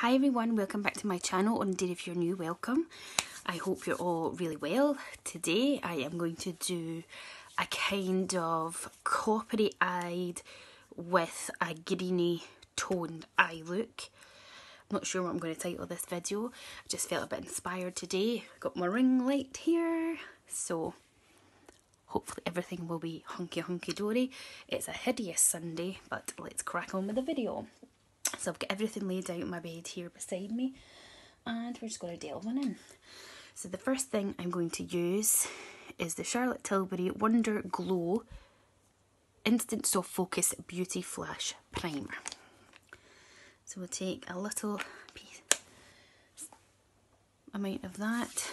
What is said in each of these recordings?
Hi everyone, welcome back to my channel, and indeed if you're new, welcome. I hope you're all really well. Today I am going to do a kind of coppery-eyed with a greeny toned eye look. I'm not sure what I'm going to title this video. I just felt a bit inspired today. Got my ring light here, so hopefully everything will be hunky dory. It's a hideous Sunday, but let's crack on with the video. So I've got everything laid out in my bed here beside me, and we're just going to delve on in. So the first thing I'm going to use is the Charlotte Tilbury Wonder Glow Instant Soft Focus Beauty Flash Primer. So we'll take a little piece amount of that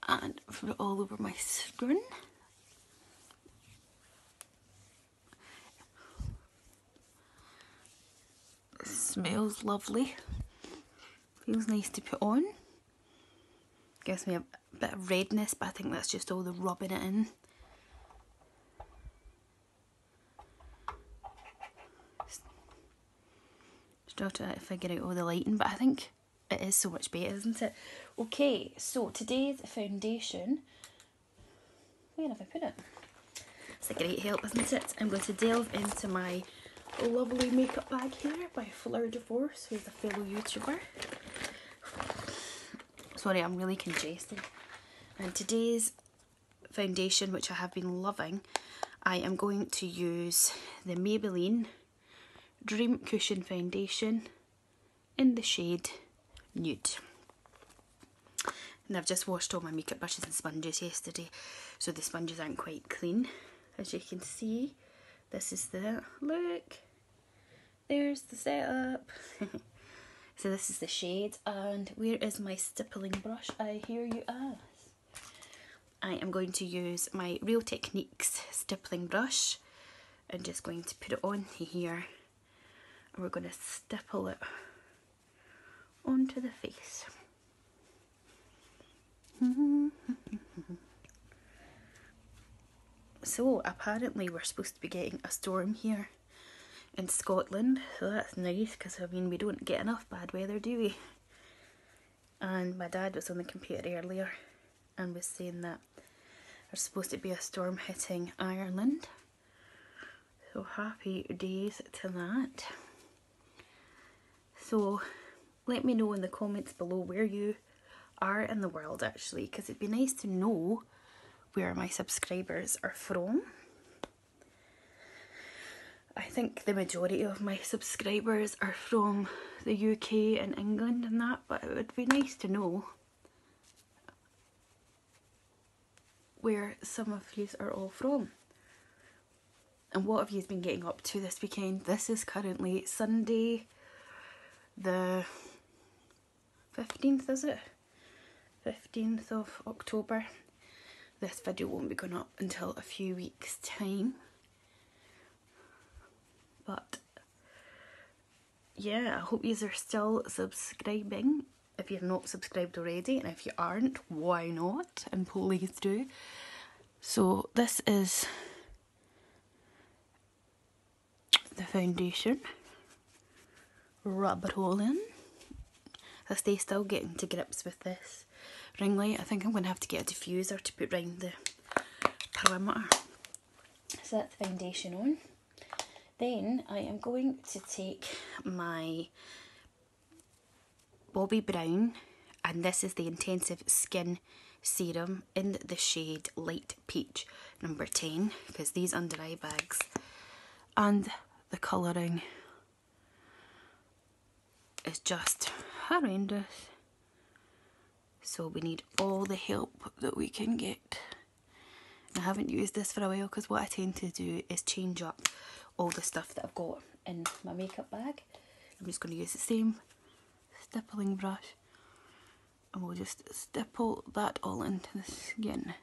and put it all over my skin. Smells lovely, feels nice to put on, gives me a bit of redness, but I think that's just all the rubbing it in. Still trying to figure out all the lighting, but I think it is so much better, isn't it? Okay, so today's foundation, where have I put it? It's a great help, isn't it? I'm going to delve into my lovely makeup bag here by Fleur de Force, who's a fellow YouTuber. Sorry, I'm really congested. And today's foundation, which I have been loving, I am going to use the Maybelline Dream Cushion Foundation in the shade Nude. And I've just washed all my makeup brushes and sponges yesterday, so the sponges aren't quite clean. As you can see, this is the look. There's the setup. So this is the shade, and where is my stippling brush, I hear you ask? I am going to use my Real Techniques stippling brush. I'm just going to put it on here, and we're going to stipple it onto the face. So apparently we're supposed to be getting a storm here in Scotland, so that's nice, because I mean we don't get enough bad weather, do we? And my dad was on the computer earlier and was saying that there's supposed to be a storm hitting Ireland, so happy days to that. So let me know in the comments below where you are in the world actually, because it'd be nice to know where my subscribers are from. I think the majority of my subscribers are from the UK and England and that, but it would be nice to know where some of you are all from. And what have you been getting up to this weekend? This is currently Sunday the 15th, is it? 15th of October. This video won't be going up until a few weeks' time. But yeah, I hope you are still subscribing if you've not subscribed already, and if you aren't, why not? And please do. So this is the foundation. Rub it all in. I stay still getting to grips with this ring light. I think I'm going to have to get a diffuser to put round the perimeter. So that's the foundation on. Then I am going to take my Bobbi Brown, and this is the Intensive Skin Serum in the shade Light Peach number 10, because these under eye bags and the colouring is just horrendous. So we need all the help that we can get. I haven't used this for a while because what I tend to do is change up all the stuff that I've got in my makeup bag. I'm just going to use the same stippling brush, and we'll just stipple that all into the skin.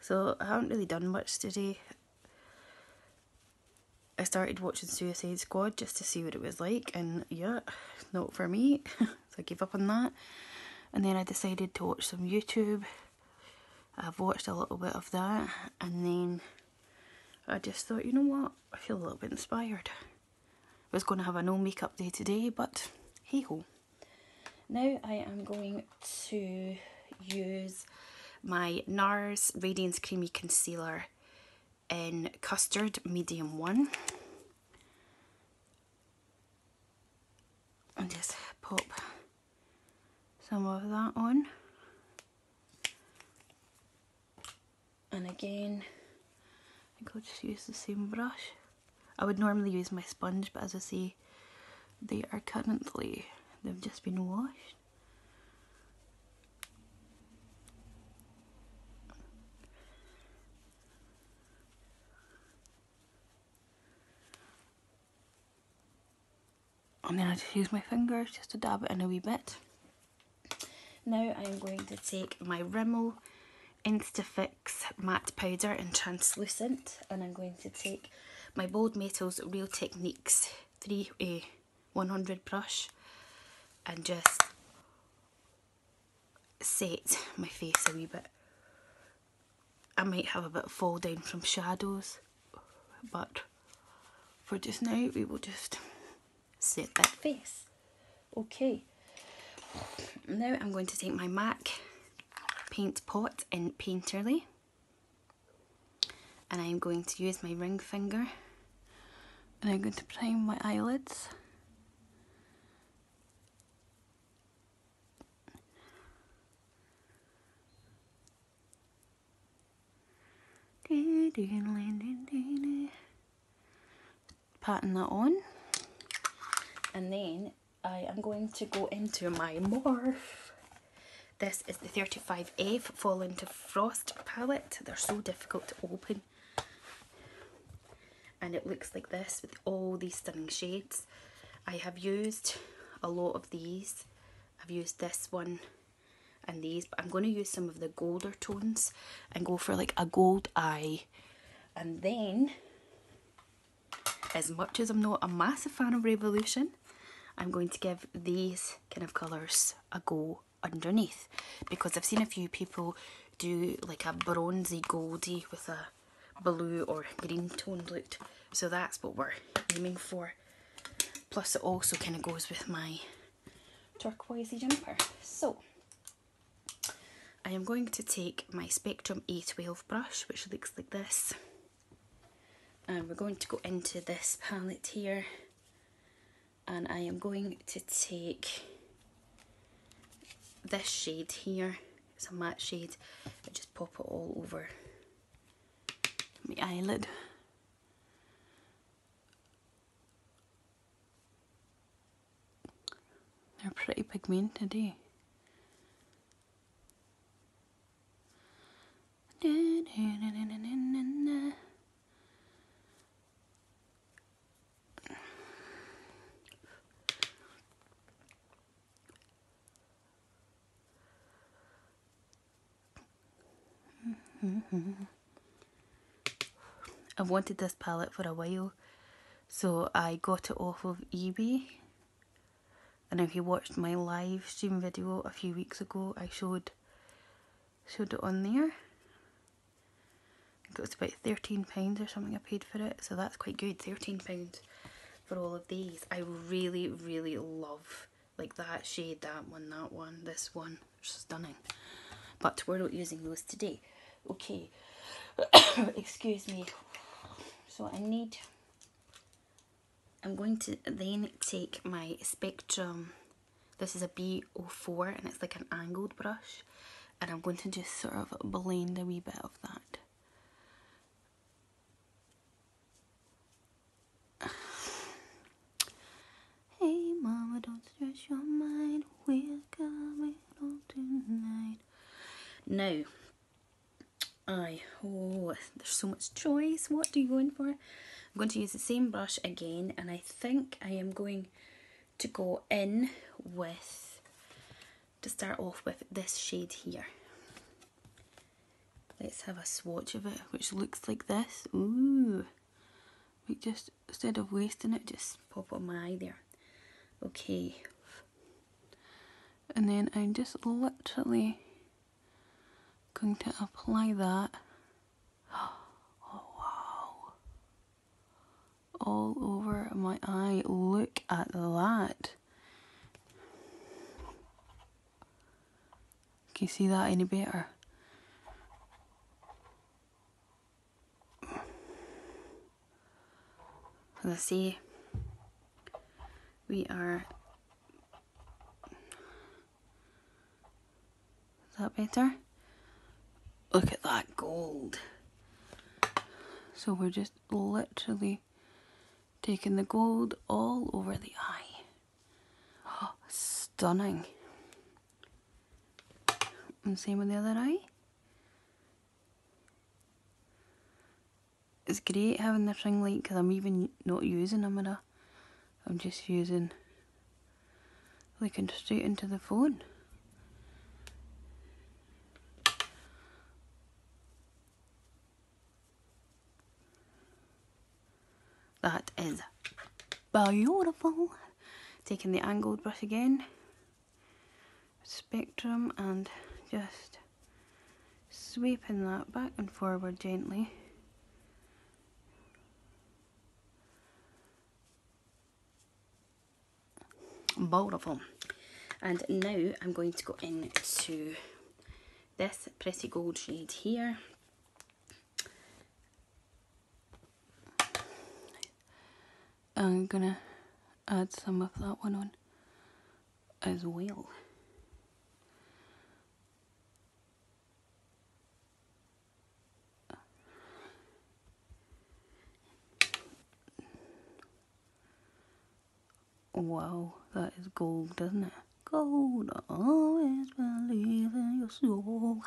So I haven't really done much today. I started watching Suicide Squad just to see what it was like, and yeah, not for me. So I gave up on that, and then I decided to watch some YouTube. I've watched a little bit of that, and then I just thought, you know what, I feel a little bit inspired. I was going to have a no makeup day today, but hey ho. Now I am going to use my NARS Radiance Creamy Concealer in Custard Medium 1. And just pop some of that on. And again, I think I'll just use the same brush. I would normally use my sponge, but as I say, they are currently, they've just been washed. And then I just use my fingers just to dab it in a wee bit. Now I'm going to take my Rimmel Instafix matte powder in translucent, and I'm going to take my Bold Metals Real Techniques 100 brush and just set my face a wee bit. I might have a bit of fall down from shadows, but for just now we will just set that face. Okay, now I'm going to take my MAC paint pot in Painterly, and I'm going to use my ring finger, and I'm going to prime my eyelids. Patting that on, and then I am going to go into my Morphe. This is the 35F Fall Into Frost palette. They're so difficult to open. And it looks like this with all these stunning shades. I have used a lot of these. I've used this one and these, but I'm going to use some of the golder tones and go for like a gold eye. And then, as much as I'm not a massive fan of Revolution, I'm going to give these kind of colours a go underneath, because I've seen a few people do like a bronzy goldy with a blue or green toned look, so that's what we're aiming for. Plus it also kind of goes with my turquoisey jumper. So I am going to take my Spectrum A12 brush, which looks like this, and we're going to go into this palette here, and I am going to take this shade here. It's a matte shade. I just pop it all over my eyelid. They're pretty pigmented, eh? I've wanted this palette for a while, so I got it off of eBay. And if you watched my live stream video a few weeks ago, I showed it on there. I think it was about £13 or something I paid for it, so that's quite good. £13 for all of these. I really, really love like that shade, that one, this one. Stunning. But we're not using those today. Okay, excuse me. So I'm going to then take my Spectrum, this is a B04, and it's like an angled brush, and I'm going to just sort of blend a wee bit of that. Hey mama, don't stress your mind, we're coming on tonight. Now, there's so much choice. What are you going for? I'm going to use the same brush again, and I think I am going to go in with, to start off with this shade here. Let's have a swatch of it, which looks like this. Ooh, we just, instead of wasting it, just pop it on my eye there. Okay, and then I'm just literally going to apply that. Oh wow, all over my eye. Look at that. Can you see that any better? As I say, we are... Is that better? Look at that gold. So we're just literally taking the gold all over the eye. Oh, stunning. And same with the other eye. It's great having this ring light because I'm even not using a mirror. I'm just looking straight into the phone. That is beautiful. Taking the angled brush again, spectrum, and just sweeping that back and forward gently. Beautiful. And now I'm going to go into this pretty gold shade here. I'm gonna add some of that one on as well. Wow, that is gold, isn't it? Gold, always believe in your soul.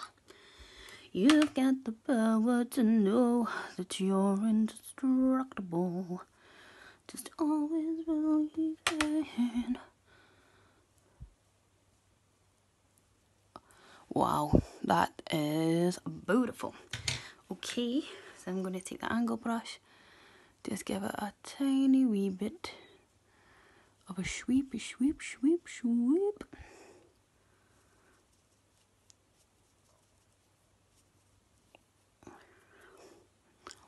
You've got the power to know that you're indestructible. Just always believe in. Wow, that is beautiful. Okay, so I'm going to take the angle brush, just give it a tiny wee bit of a sweep, sweep, sweep, sweep.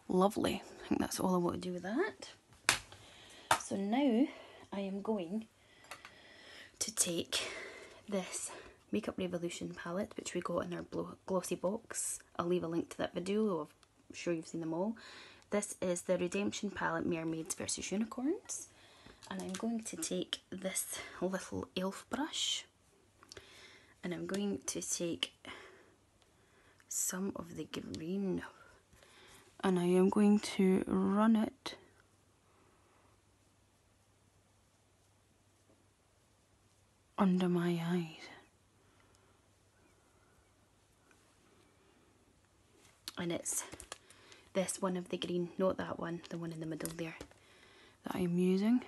Lovely. I think that's all I want to do with that. So now I am going to take this Makeup Revolution palette, which we got in our glossy box. I'll leave a link to that video. I'm sure you've seen them all. This is the Redemption palette, Mermaids versus Unicorns. And I'm going to take this little elf brush, and I'm going to take some of the green, and I am going to run it under my eyes. And it's this one of the green, not that one, the one in the middle there, that I'm using.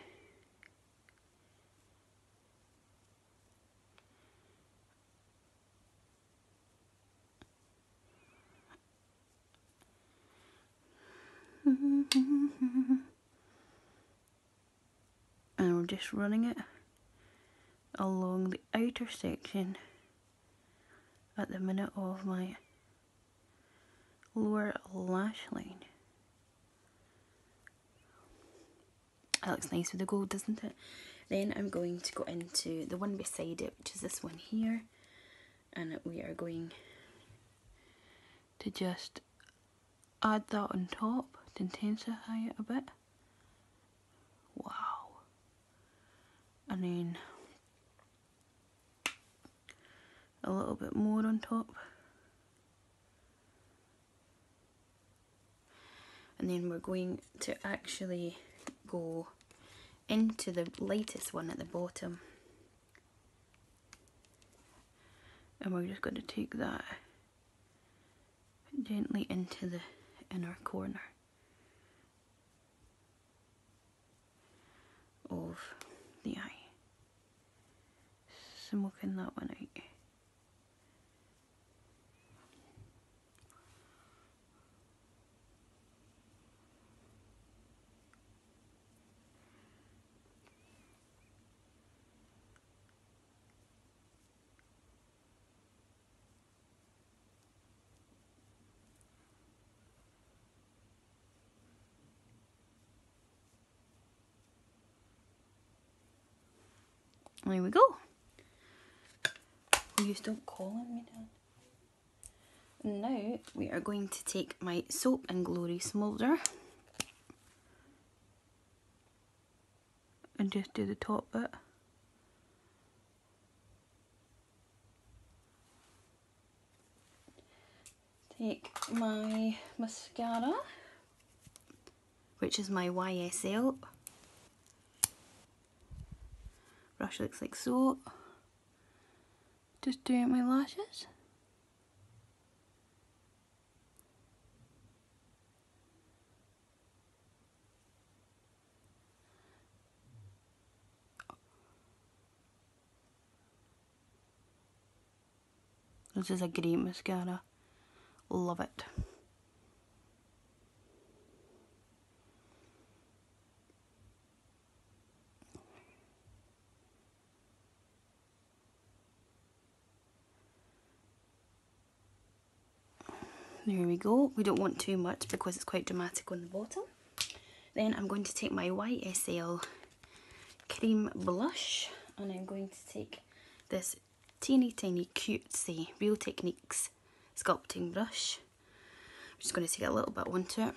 And we're just running it along the outer section at the minute of my lower lash line. That looks nice with the gold, doesn't it? Then I'm going to go into the one beside it, which is this one here, and we are going to just add that on top to intensify it a bit. Wow. And then a little bit more on top. And then we're going to actually go into the lightest one at the bottom. And we're just going to take that gently into the inner corner of the eye. Smoking that one out. There we go. Will you stop calling me, Dad? Now we are going to take my Soap and Glory smolder and just do the top bit. Take my mascara, which is my YSL. Brush looks like so. Just doing my lashes. This is a great mascara. Love it. There we go. We don't want too much because it's quite dramatic on the bottom. Then I'm going to take my YSL cream blush and I'm going to take this teeny tiny cutesy Real Techniques sculpting brush. I'm just going to take a little bit onto it.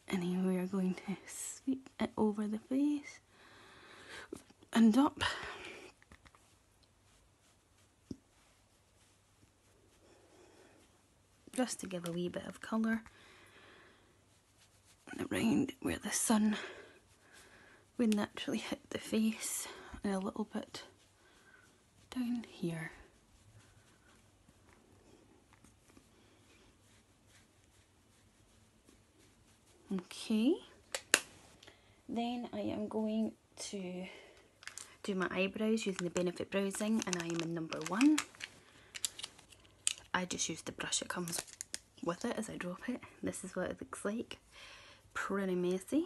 And then we are going to sweep it over the face and up. Just to give a wee bit of colour around where the sun would naturally hit the face, and a little bit down here. Okay, then I am going to do my eyebrows using the Benefit Browsing, and I am in number 1. I just use the brush that comes with it as I drop it. This is what it looks like. Pretty messy.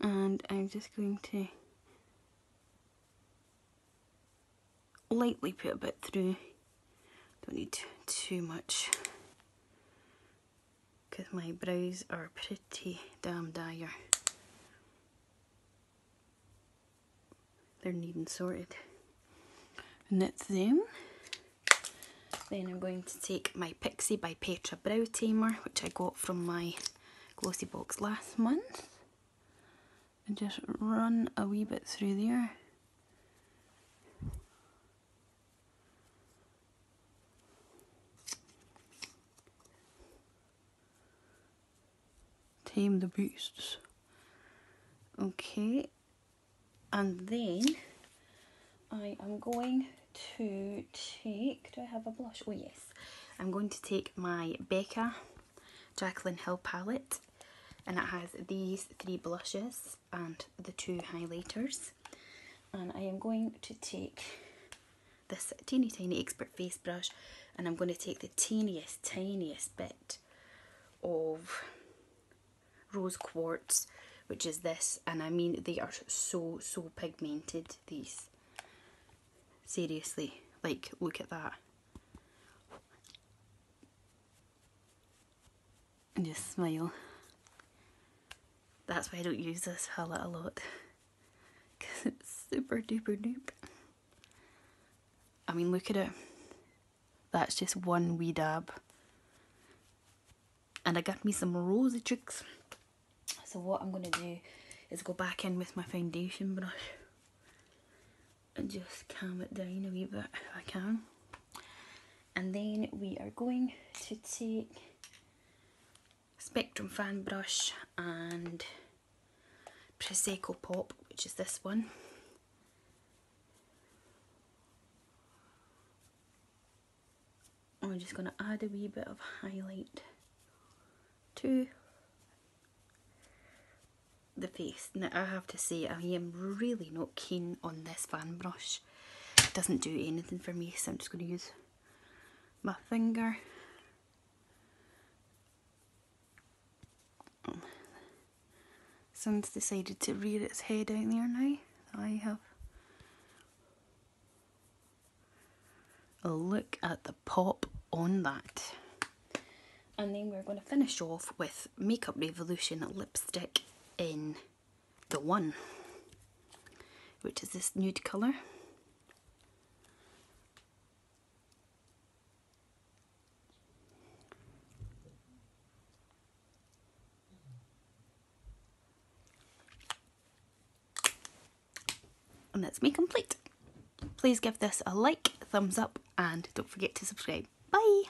And I'm just going to lightly put a bit through. Don't need too much, because my brows are pretty damn dire. They're needing sorted. And that's them. Then I'm going to take my Pixie by Petra Brow Tamer, which I got from my glossy box last month, and just run a wee bit through there. Tame the beasts. Okay, and then I am going to take, do I have a blush? Oh yes, I'm going to take my Becca Jaclyn Hill palette, and it has these 3 blushes and the 2 highlighters, and I am going to take this teeny tiny Expert face brush, and I'm going to take the tiniest bit of rose quartz, which is this, and I mean they are so pigmented, these. Seriously, like, look at that. And just smile. That's why I don't use this palette a lot, because it's super duper dupe. I mean, look at it. That's just one wee dab. And I got me some rosy cheeks. So what I'm going to do is go back in with my foundation brush and just calm it down a wee bit if I can. And then we are going to take Spectrum fan brush and Prosecco Pop, which is this one. I'm just going to add a wee bit of highlight to the face. Now I have to say, I am really not keen on this fan brush. It doesn't do anything for me, so I'm just going to use my finger. Sun's decided to rear its head out there now. I have. Look at the pop on that. And then we're going to finish off with Makeup Revolution lipstick in the one, which is this nude colour. And that's me complete. Please give this a like, thumbs up, and don't forget to subscribe. Bye!